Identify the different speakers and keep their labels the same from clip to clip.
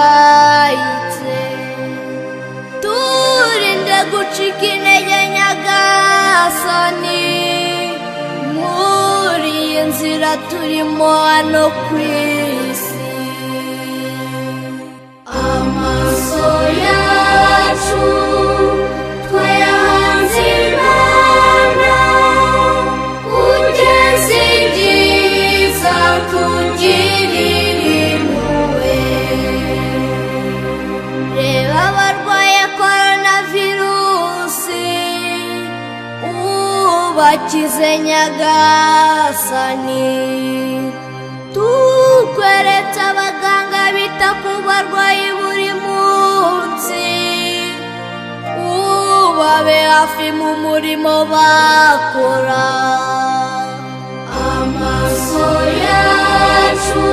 Speaker 1: Sirahangayitse turinde gucika intege nyagasani muri iyi nzira turimo hano ku isi. Amaso yacu twayahanze Imana ugeze ibyiza tugirire impuhwe. Reba abarwaye koronavirusi ubakize nyagasani. Tukweretse abaganga bita ku barwayi buri munsi ubabe hafi mu murimo bakora. Amaso yacu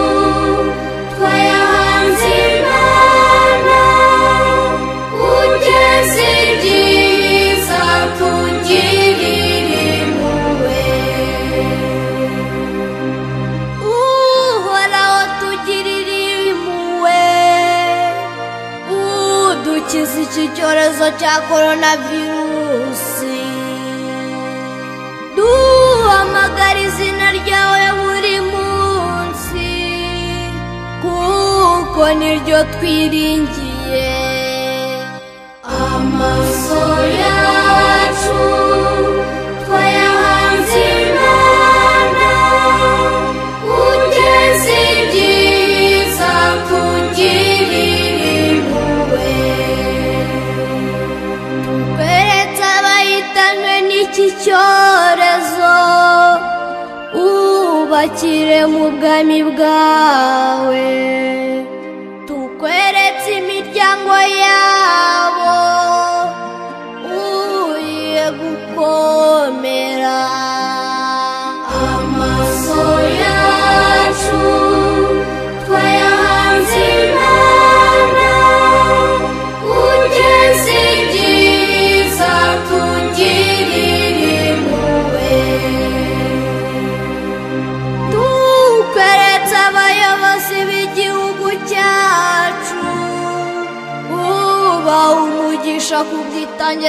Speaker 1: twayahanze Imana ugeze ibyiza tugirire impuhwe. Uhoraho tugirire impuhwe udukize iki cyorezo cya koronavirusi. Duhamagara izina ryawe buri munsi kuko niryo twiringiye. Amaso yacu twayahanze Imana ugeze ibyiza tugirire impuhwe. Tukweretse abahitanwe n'iki cyorezo ubakire mu bwami bwawe. Tukweretse imiryango yabo uye gukomera. Amaso yacu twayahanze Imana ugeze ibyiza tugirire impuhwe. Tukweretse abayobozi b'igihugu cyacu ubaha umugisha ku bwitange